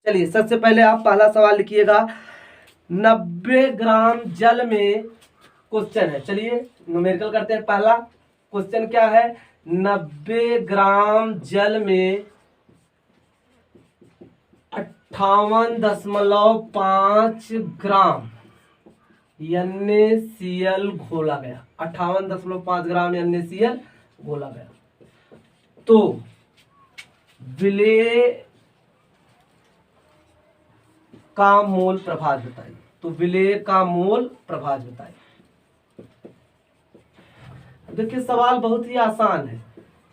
चलिए सबसे पहले आप पहला सवाल लिखिएगा। 90 ग्राम जल में, क्वेश्चन है, चलिए न्यूमेरिकल करते हैं। पहला क्वेश्चन क्या है, 90 ग्राम जल में 58.5 ग्राम NaCl घोला गया। 58.5 ग्राम NaCl घोला गया। तो विलेय का मोल प्रभाज बताइए। तो विलेय का मोल प्रभाज बताइए। देखिए सवाल बहुत ही आसान है।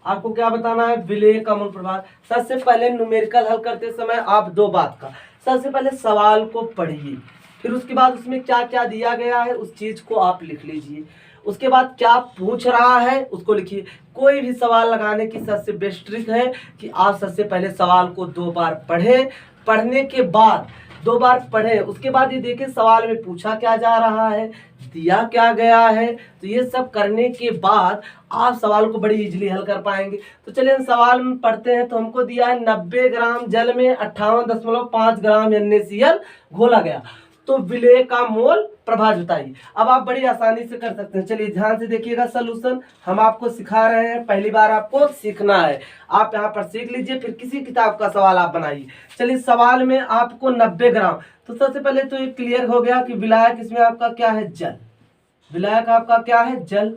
आपको क्या बताना है, विलेय का मोल प्रभाज। सबसे पहले न्यूमेरिकल हल करते समय आप दो बात का, सबसे पहले सवाल को पढ़िए, फिर उसके बाद उसमें क्या क्या दिया गया है उस चीज को आप लिख लीजिए। उसके बाद क्या पूछ रहा है उसको लिखिए। कोई भी सवाल लगाने की सबसे बेस्ट ट्रिक है कि आप सबसे पहले सवाल को 2 बार पढ़ें, पढ़ने के बाद 2 बार पढ़ें, उसके बाद ये देखें सवाल में पूछा क्या जा रहा है, दिया क्या गया है। तो ये सब करने के बाद आप सवाल को बड़ी इजीली हल कर पाएंगे। तो चलिए हम सवाल में पढ़ते हैं। तो हमको दिया है 90 ग्राम जल में 58.5 ग्राम NaCl घोला गया, तो विलेय का मोल प्रभाज बताइए। अब आप बड़ी आसानी से कर सकते हैं। चलिए ध्यान से देखिएगा, सलूशन हम आपको सिखा रहे हैं, पहली बार आपको सीखना है। आप यहाँ पर सीख लीजिए, फिर किसी किताब का सवाल आप बनाइए। चलिए सवाल में आपको 90 ग्राम, तो सबसे पहले तो ये क्लियर हो गया कि विलायक इसमें आपका क्या है, जल। विलायक आपका क्या है, जल।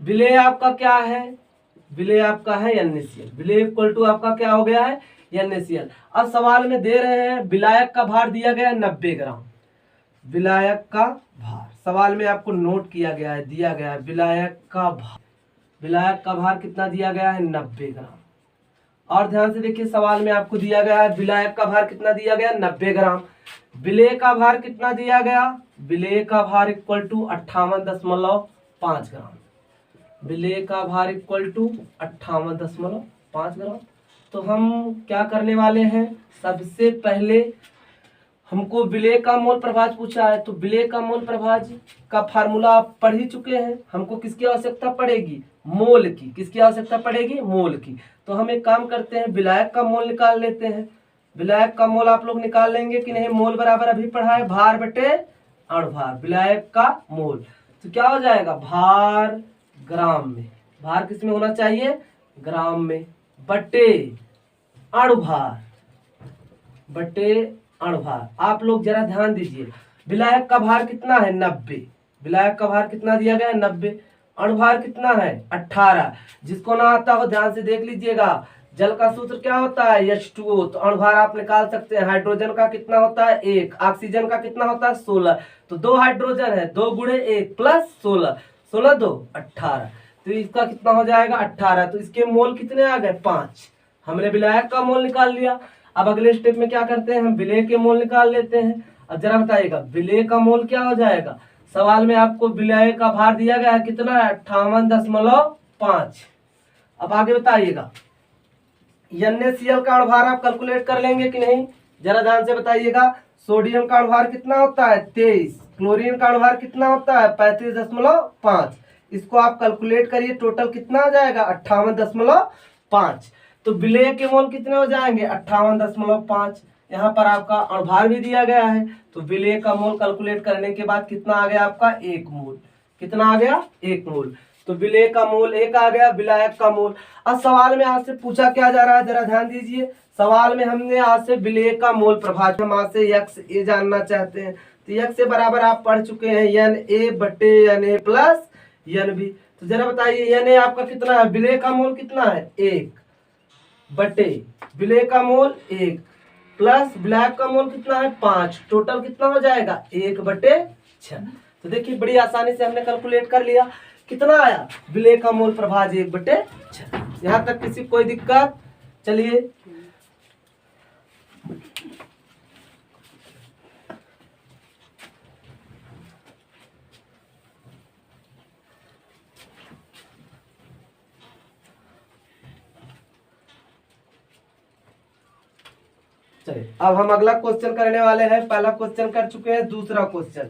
विलेय आपका क्या है, विलेय आपका है NaCl। विलेय इक्वल टू आपका क्या हो गया है, NaCl। अब सवाल में दे रहे हैं विलायक का भार दिया गया है 90 ग्राम। विलायक का भार सवाल में आपको नोट किया गया है, दिया गया है विलायक का भार। विलायक का भार कितना दिया गया है, 90 ग्राम। और ध्यान से देखिए सवाल में आपको दिया गया है विलायक का भार कितना दिया गया, 90 ग्राम। विलेय का भार कितना दिया गया, विलेय का भार इक्वल टू 58.5 ग्राम। विलेय का भार इक्वल टू 58.5 ग्राम। तो हम क्या करने वाले हैं, सबसे पहले हमको विलेय का मोल प्रभाज पूछा है, तो विलेय का मोल प्रभाज का फार्मूला आप पढ़ ही चुके हैं। हमको किसकी आवश्यकता पड़ेगी, मोल की। किसकी आवश्यकता पड़ेगी, मोल की। तो हम एक काम करते हैं, विलायक का मोल निकाल लेते हैं। विलायक का मोल आप लोग निकाल लेंगे कि नहीं। मोल बराबर अभी पढ़ा है भार बटे अणुभार। विलायक का मोल तो क्या हो जाएगा, भार ग्राम में, भार किस में होना चाहिए, ग्राम में, बटे अणुभार, बटे अणुभार। आप लोग जरा ध्यान दीजिए, विलायक का भार कितना है, 90। विलायक का भार कितना दिया गया है, 90। अणुभार कितना है, 18। जिसको ना आता हो ध्यान से देख लीजिएगा। जल का सूत्र क्या होता है, H2O। तो अणुभार आप निकाल सकते हैं। हाइड्रोजन का कितना होता है, 1। ऑक्सीजन का कितना होता है, 16। तो 2 हाइड्रोजन है, 2 गुणे 1 प्लस 16, 16 2 18। तो इसका कितना हो जाएगा, 18। तो इसके मोल कितने आ गए, 5। हमने विलायक का मोल निकाल लिया। अब अगले स्टेप में क्या करते हैं, हम विलेय के मोल निकाल लेते हैं। अब जरा बताइएगा विलेय का मोल क्या हो जाएगा। सवाल में आपको विलेय का भार दिया गया है कितना है, 58.5। अब आगे बताइएगा NaCl का अणुभार आप कैलकुलेट कर लेंगे कि नहीं, जरा ध्यान से बताइएगा। सोडियम का अणुभार कितना होता है, 23। क्लोरीन का अणुभार कितना होता है, 35.5। इसको आप कैलकुलेट करिए, टोटल कितना आ जाएगा, 58.5। तो विलेय के मोल कितने हो जाएंगे, 58.5। यहाँ पर आपका अणुभार भी दिया गया है। तो विलेय का मोल कैलकुलेट करने के बाद कितना आ गया आपका, 1 मोल। कितना आ गया, 1 मोल। तो विलेय का मोल 1 आ गया, विलायक का मोल। अब सवाल में आपसे पूछा क्या जा रहा है, जरा ध्यान दीजिए। सवाल में हमने आज से विलेय का मोल प्रभाज, हम आज से XA जानना चाहते हैं। तो X से बराबर आप पढ़ चुके हैं, Na बटे Na प्लस NB। तो जरा बताइए Na आपका कितना है, विलेय का मोल कितना है, 1 बटे विलेय का मोल 1 प्लस विलायक का मोल कितना है, 5। टोटल कितना हो जाएगा, 1 बटे 6। तो देखिए बड़ी आसानी से हमने कैलकुलेट कर लिया। कितना आया, विलेय का मोल प्रभाज 1 बटे 6। यहाँ तक किसी कोई दिक्कत, चलिए चलिए अब हम अगला क्वेश्चन करने वाले हैं। पहला क्वेश्चन कर चुके हैं, दूसरा क्वेश्चन।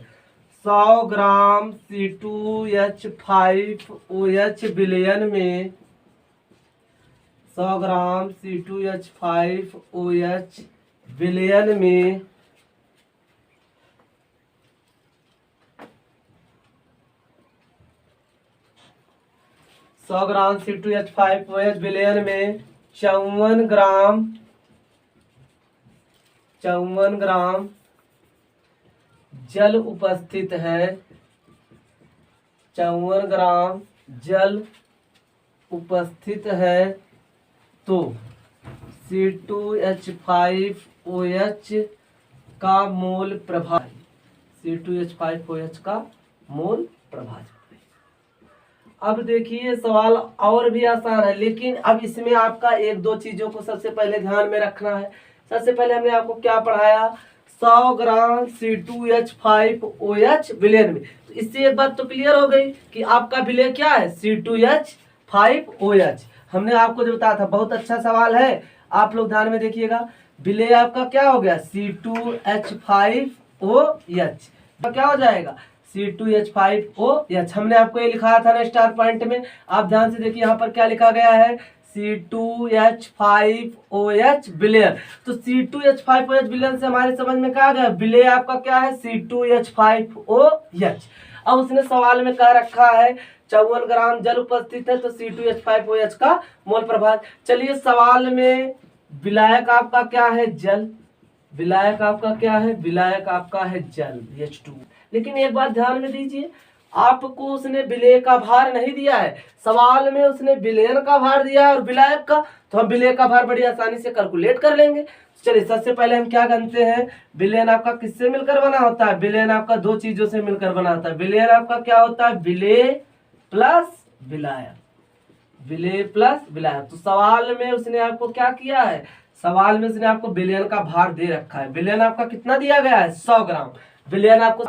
100 ग्राम C2H5OH विलयन में 100 ग्राम C2H5OH विलयन में 100 ग्राम C2H5OH विलयन में 54 ग्राम जल उपस्थित है। 54 ग्राम जल उपस्थित है तो C2H5OH का मोल प्रभावी, C2H5OH का मोल प्रभावी। अब देखिए सवाल और भी आसान है, लेकिन अब इसमें आपका एक दो चीजों को सबसे पहले ध्यान में रखना है। सबसे पहले हमने आपको क्या पढ़ाया, 100 ग्राम C2H5OH विलयन में, तो इससे एक बात तो क्लियर हो गई कि आपका विलय क्या है, C2H5OH। हमने आपको जो बताया था, बहुत अच्छा सवाल है, आप लोग ध्यान में देखिएगा। विलय आपका क्या हो गया, C2H5OH, क्या हो जाएगा, C2H5OH। हमने आपको ये लिखाया था ना स्टार पॉइंट में, आप ध्यान से देखिए यहाँ पर क्या लिखा गया है, C2H5OH विलयन। तो C2H5OH विलयन से हमारे समझ में क्या आ गया, विलय आपका क्या है, C2H5OH। अब उसने सवाल में कह रखा है 54 ग्राम जल उपस्थित है तो C2H5OH का मोल प्रभाव। चलिए सवाल में विलायक आपका क्या है, जल। विलायक आपका क्या है, विलायक आपका है जल, H2। लेकिन एक बात ध्यान में दीजिए, आपको उसने विलय का भार नहीं दिया है, सवाल में उसने विलयन का भार दिया है और विलायक का, तो हम विलय का भार बड़ी आसानी से कैलकुलेट कर लेंगे। चलिए सबसे पहले हम क्या जानते हैं, विलयन आपका किससे मिलकर बना होता है, विलयन आपका दो चीजों से मिलकर बना होता है। विलयन आपका क्या होता है, विलय प्लस विलायक, विलय प्लस विलायक। तो सवाल में उसने आपको क्या किया है, सवाल में उसने आपको विलयन का भार दे रखा है। विलयन आपका कितना दिया गया है, 100 ग्राम विलयन आपको।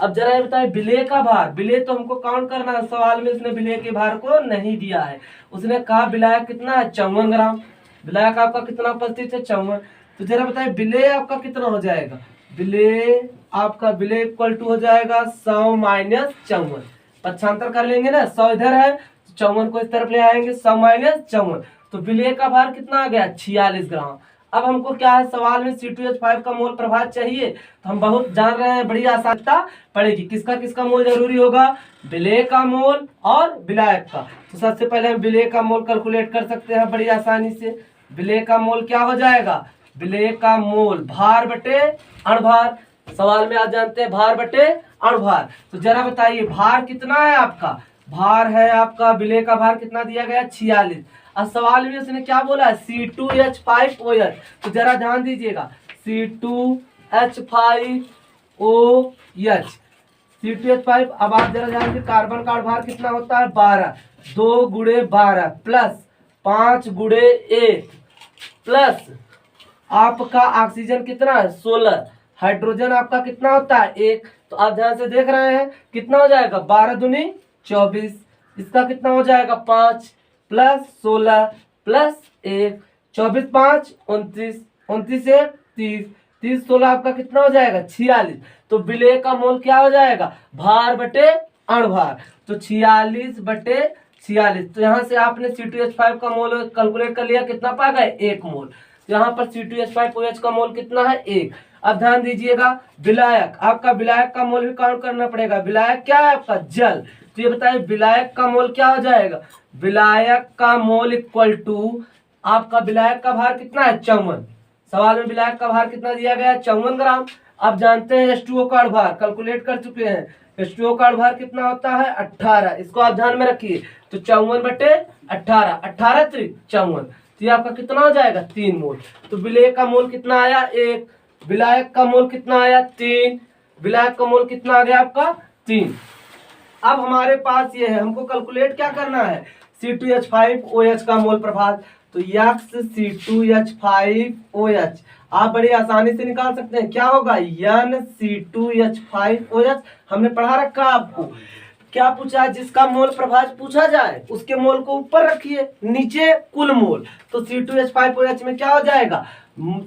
अब जरा ये बताए विलय का भार, विलय तो हमको काउंट करना है, सवाल में उसने विलय के भार को नहीं दिया है। उसने कहा विलायक कितना है, 54 ग्राम। विलायक आपका कितना उपस्थित है, 54। तो जरा बताए विलय आपका कितना हो जाएगा, विलय आपका विलय इक्वल टू हो जाएगा 100 माइनस 54। पक्षांतर कर लेंगे ना, 100 इधर है, 54 को इस तरफ ले आएंगे, 100 माइनस 54। तो विलय का भार कितना आ गया, 46 ग्राम। अब हमको क्या है, सवाल में C2H5 का मोल प्रभाव चाहिए, तो हम बहुत जान रहे हैं, बड़ी आसानता पड़ेगी। किसका किसका मोल जरूरी होगा, विलय का मोल और विलायक का। तो सबसे पहले हम विलय का मोल कैलकुलेट कर सकते हैं बड़ी आसानी से। विलय का मोल क्या हो जाएगा, विलय का मोल भार बटे अणुभार। सवाल में आप जानते हैं भार बटे अणुभार। तो जरा बताइए भार कितना है आपका, भार है आपका, विलय का भार कितना दिया गया, 46। अब सवाल में उसने क्या बोला है, C2H5OH। तो जरा ध्यान दीजिएगा, C2H5OH, C2H5। अब आप जरा ध्यान दीजिए, कार्बन का भार कितना होता है, 12, 2 गुणे 12 प्लस 5 गुणे 1 प्लस आपका ऑक्सीजन कितना है, 16, हाइड्रोजन आपका कितना होता है, 1। तो आप ध्यान से देख रहे हैं कितना हो जाएगा, 12 दूनी 24, इसका कितना हो जाएगा 5 प्लस 16 प्लस 1, 24 5 29, 29 1 30, 30 16 आपका कितना हो जाएगा, 46। तो विलय का मोल क्या हो जाएगा, भार बटे अणुभार। तो 46 बटे 46। तो यहाँ से आपने C2H5 का मोल कैलकुलेट कर लिया, कितना पा गए, 1 मोल। तो यहाँ पर C2H5OH का मोल कितना है, 1। अब ध्यान दीजिएगा, विलायक आपका, विलायक का मोल भी काउंट करना पड़ेगा। विलायक क्या है आपका, जल। तो ये बताइए विलायक का मोल क्या हो जाएगा, विलायक का मोल इक्वल टू आपका, विलायक का भार कितना है, 54। सवाल में विलायक का भार कितना दिया गया है, 54 ग्राम। अब जानते हैं H2O का भार, कैलकुलेट कर चुके हैं। H2O का भार कितना होता है, 18। इसको आप ध्यान में रखिए। तो 54 बटे 18, 18 त्रिक 54, तो ये आपका कितना हो जाएगा, 3 मोल। तो विलय का मोल कितना आया, 1। विलायक का मोल कितना आया, 3। विलायक का मोल कितना आ गया आपका, 3। अब हमारे पास ये है, हमको कैलकुलेट क्या करना है, C2H5OH का मोल प्रभाव। तो यक्स C2H5OH आप बड़ी आसानी से निकाल सकते हैं, क्या होगा, NC2H5OH। हमने पढ़ा रखा आपको, क्या पूछा है, जिसका मोल प्रभाव पूछा जाए उसके मोल को ऊपर रखिए, नीचे कुल मोल। तो C2H5OH में क्या हो जाएगा,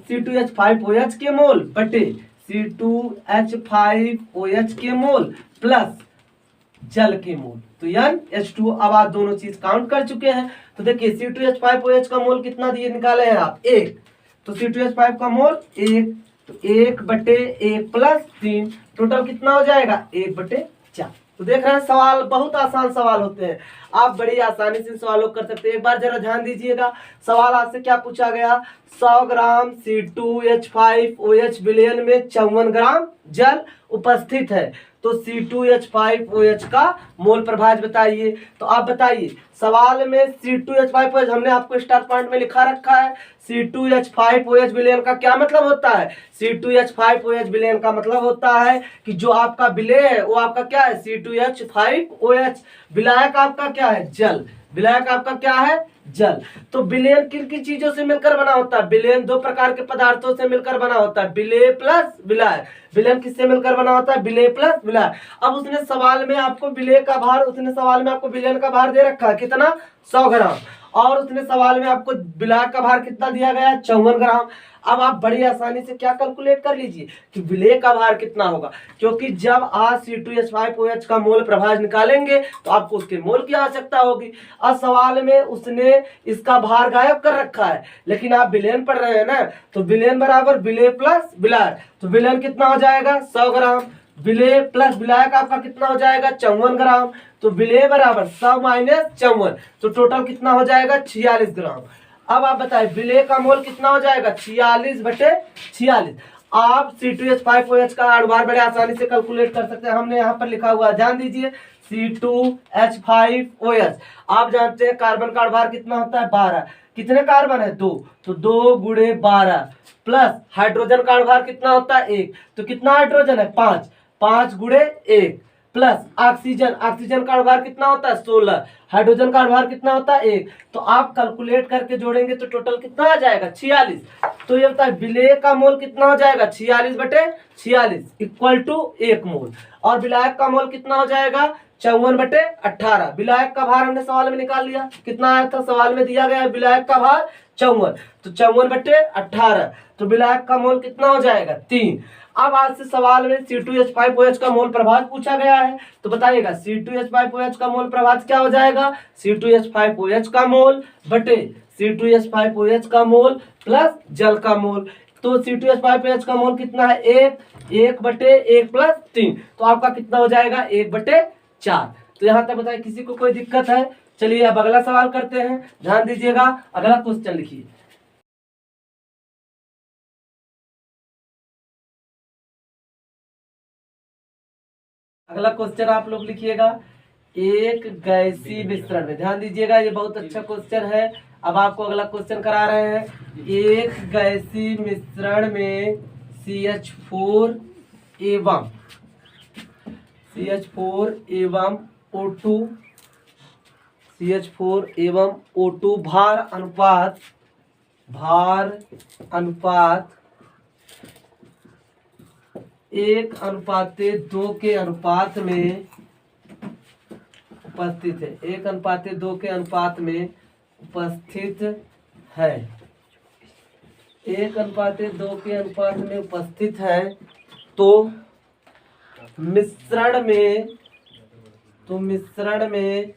C2H5OH के मोल बटे C2H5OH के मोल प्लस जल के मोल। तो NH2। अब आप दोनों चीज काउंट कर चुके हैं। तो देखिए C2H5OH का मोल कितना दिए, निकाले हैं आप, 1। तो C2H5 का मोल 1, तो 1/1 + 3 टोटल कितना हो जाएगा 1/4। तो देख रहे हैं सवाल बहुत आसान सवाल होते हैं, आप बड़ी आसानी से सवालों कर सकते हैं। एक बार जरा ध्यान दीजिएगा, सवाल आपसे क्या पूछा गया, 100 ग्राम C2H5OH विलयन में 54 ग्राम जल उपस्थित है, तो C2H5OH का मोल प्रभाज बताइए। तो आप बताइए, सवाल में C2H5OH हमने आपको स्टार पॉइंट में लिखा रखा है, C2H5OH विलयन का क्या मतलब होता है, C2H5OH विलयन का मतलब होता है कि जो आपका विलय है वो आपका क्या है C2H5OH, विलायक आपका क्या है जल, विलायक आपका क्या है जल। तो विलयन किन किन चीजों से मिलकर बना होता है, विलयन 2 प्रकार के पदार्थों से मिलकर बना होता है, विलेय प्लस विलायक। विलयन किससे मिलकर बना होता है, विलेय प्लस विलायक। अब उसने सवाल में आपको विलेय का भार, उसने सवाल में आपको विलयन का भार दे रखा है कितना 100 ग्राम, और उसने सवाल में आपको विलायक का भार कितना दिया गया है 54 ग्राम। अब आप बड़ी आसानी से क्या कैलकुलेट कर लीजिए कि विलेय का भार कितना होगा, क्योंकि जब आप C2H5OH का मोल प्रभाज निकालेंगे तो आपको उसके मोल की आवश्यकता होगी। अब सवाल में उसने इसका भार गायब कर रखा है, लेकिन आप विलयन पढ़ रहे हैं ना, तो विलयन बराबर विलेय प्लस विलायक। तो विलयन कितना हो जाएगा 100 ग्राम, विलेय प्लस विलायक आपका कितना हो जाएगा 54 ग्राम, तो विलेय बराबर 100 - 54, तो टोटल कितना हो जाएगा 46 ग्राम। अब आप बताइए विलेय का मोल कितना हो जाएगा 46/46। आप C2H5OH का अणुभार बड़े आसानी से कैलकुलेट कर सकते हैं, हमने यहाँ पर लिखा हुआ है, ध्यान दीजिए C2H5OH। आप जानते हैं कार्बन का अणुभार कितना होता है 12, कितने कार्बन है 2, तो 2 × 12 प्लस हाइड्रोजन का अणुभार कितना होता है 1, तो कितना हाइड्रोजन है 5, 5 × 1 प्लस ऑक्सीजन, ऑक्सीजन का अणुभार कितना होता है 16, हाइड्रोजन का अणुभार कितना होता है 1, तो आप कैलकुलेट करके जोड़ेंगे तो टोटल कितना आ जाएगा 46। तो ये बताए विलेय का मोल कितना हो जाएगा 46/46 = 1 मोल, और विलायक का मोल कितना हो जाएगा 54/18। विलायक का भार हमने सवाल में निकाल लिया, कितना आया था सवाल में दिया गया है विलायक का भार 54, तो 54/18, तो विलायक का मोल कितना हो जाएगा 3। अब आज से सवाल में C2H5OH का मोल प्रभाज पूछा गया है, तो बताइएगा C2H5OH का मोल प्रभाज क्या हो जाएगा, C2H5OH का मोल बटे C2H5OH का मोल प्लस जल का मोल। तो C2H5OH का मोल कितना है 1/1 + 3, तो आपका कितना हो जाएगा 1/4। तो यहाँ तक बताइए किसी को कोई दिक्कत है। चलिए अब अगला सवाल करते हैं, ध्यान दीजिएगा, अगला क्वेश्चन लिखिए। अगला क्वेश्चन आप लोग लिखिएगा, एक गैसीय मिश्रण में, ध्यान दीजिएगा ये बहुत अच्छा क्वेश्चन है। अब आपको अगला क्वेश्चन करा रहे हैं, एक गैसीय मिश्रण में CH4 एवं O2 भार अनुपात 1:2 के अनुपात में उपस्थित है, 1:2 के अनुपात में उपस्थित है, 1:2 के अनुपात में उपस्थित है, तो मिश्रण में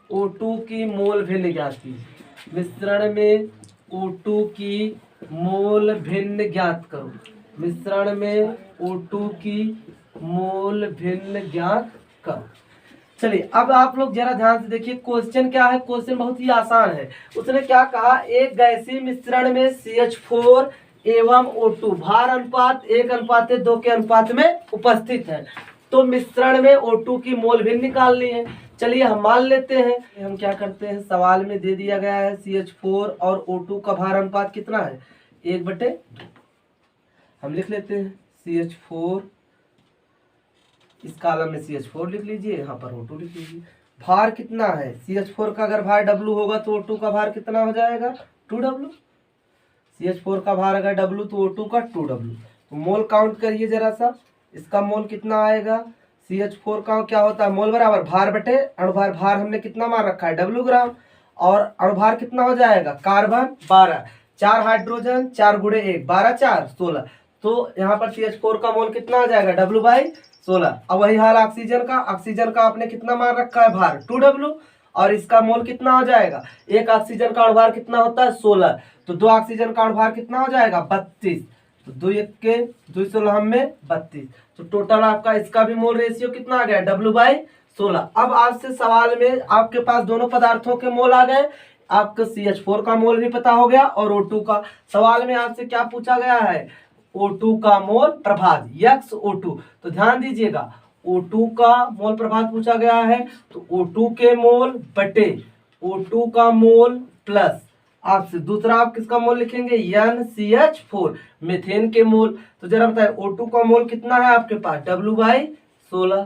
O2 की मोल भिन्न ज्ञात कीजिए, मिश्रण में O2 की मोल भिन्न ज्ञात करो, मिश्रण में O2 की मोल भिन्न ज्ञात करो। चलिए अब आप लोग जरा ध्यान से देखिए क्वेश्चन क्या है, क्वेश्चन बहुत ही आसान है। उसने क्या कहा, एक गैसीय मिश्रण में CH4 एवं O2 भार अनुपात 1:2 के अनुपात में उपस्थित है, तो मिश्रण में O2 की मोल भिन्न निकालनी है। चलिए हम मान लेते हैं, हम क्या करते हैं, सवाल में दे दिया गया है CH4 और O2 का भार अनुपात कितना है 1/2, हम लिख लेते हैं CH4, इस कॉलम में CH4 लिख लीजिए, यहाँ पर O2 लिख लीजिए। भार कितना है, CH4 का अगर भार W होगा तो O2 का भार कितना हो जाएगा 2W, CH4 का भार अगर W तो O2 का 2W। तो मोल काउंट करिए जरा सा, इसका मोल कितना आएगा, CH4 का क्या होता है मोल बराबर भार बटे अणुभार, भार हमने कितना मान रखा है W ग्राम, और अणुभार कितना हो जाएगा कार्बन 12, 4 हाइड्रोजन 4 × 1 12 4 16, तो यहाँ पर CH4 का मोल कितना आ जाएगा W/16। अब वही हाल ऑक्सीजन का, ऑक्सीजन का आपने कितना मान रखा है भार 2W, और इसका मोल कितना हो जाएगा, एक ऑक्सीजन का अणुभार कितना होता है 16, तो 2 ऑक्सीजन का भार कितना हो जाएगा 32। तो 2 1 के 2 16 में 32। तो टोटल आपका इसका भी मोल रेशियो कितना आ गया W/16। अब आपसे सवाल में आपके पास दोनों पदार्थों के मोल आ गए, आपका CH4 का मोल भी पता हो गया और O2 का। सवाल में आपसे क्या पूछा गया है O2 का मोल प्रभात XO2। तो ध्यान दीजिएगा O2 का मोल प्रभात पूछा गया है, तो O2 के मोल बटे O2 का मोल प्लस आपसे दूसरा आप किसका मोल लिखेंगे NCH4 मीथेन के मोल। तो जरा बताए O2 का मोल कितना है आपके पास W/16।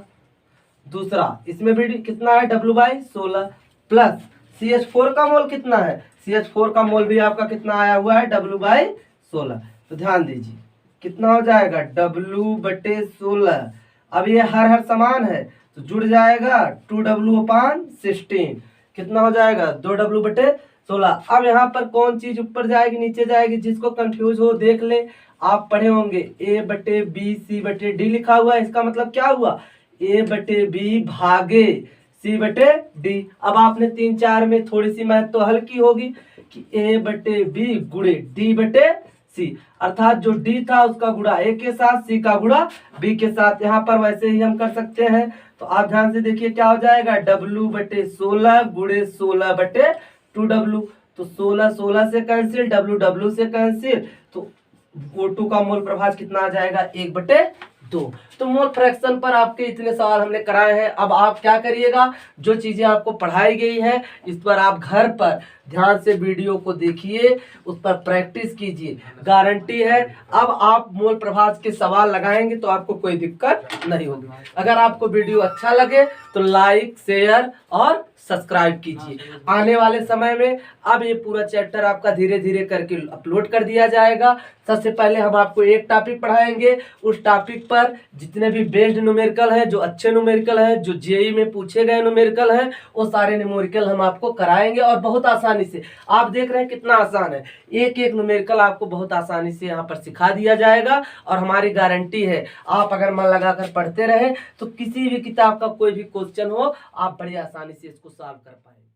दूसरा इसमें भी कितना है W/16 प्लस CH4 का मोल कितना है, CH4 का मोल भी आपका कितना आया हुआ है W/16। तो ध्यान दीजिए कितना हो जाएगा W/16। अब ये हर समान है तो जुड़ जाएगा 2W/16 कितना हो जाएगा 2W/16। अब यहाँ पर कौन चीज ऊपर जाएगी नीचे जाएगी, जिसको कंफ्यूज हो देख ले। आप पढ़े होंगे A/B C/D लिखा हुआ है, इसका मतलब क्या हुआ A/B भागे C/D। अब आपने 3 4 में थोड़ी सी मैथ तो हल की होगी कि A/B गुणे D/C, अर्थात जो D था उसका गुणा A के साथ, C का गुणा B के साथ। यहाँ पर वैसे ही हम कर सकते हैं। तो आप ध्यान से देखिए क्या हो जाएगा W/16 गुणे 16/2W। तो 16 16 से कैंसिल, W से कैंसिल, तो O2 का मोल प्रभाव कितना आ जाएगा 1/2। तो मोल फ्रैक्शन पर आपके इतने सवाल हमने कराए हैं। अब आप क्या करिएगा, जो चीजें आपको पढ़ाई गई है इस पर आप घर पर ध्यान से वीडियो को देखिए, उस पर प्रैक्टिस कीजिए। गारंटी है अब आप मोल प्रभाव के सवाल लगाएंगे तो आपको कोई दिक्कत नहीं होगी। अगर आपको वीडियो अच्छा लगे तो लाइक शेयर और सब्सक्राइब कीजिए। आने वाले समय में अब ये पूरा चैप्टर आपका धीरे धीरे करके अपलोड कर दिया जाएगा। सबसे पहले हम आपको एक टॉपिक पढ़ाएंगे, उस टॉपिक पर जितने भी बेस्ड न्यूमेरिकल हैं, जो अच्छे न्यूमेरिकल हैं, जो जेईई में पूछे गए न्यूमेरिकल हैं, वो सारे न्यूमेरिकल हम आपको कराएंगे और बहुत आसानी से। आप देख रहे हैं कितना आसान है, एक एक न्यूमेरिकल आपको बहुत आसानी से यहाँ पर सिखा दिया जाएगा। और हमारी गारंटी है आप अगर मन लगाकर पढ़ते रहे तो किसी भी किताब का कोई भी क्वेश्चन हो आप बड़ी आसानी से इसको सॉल्व कर पाएंगे।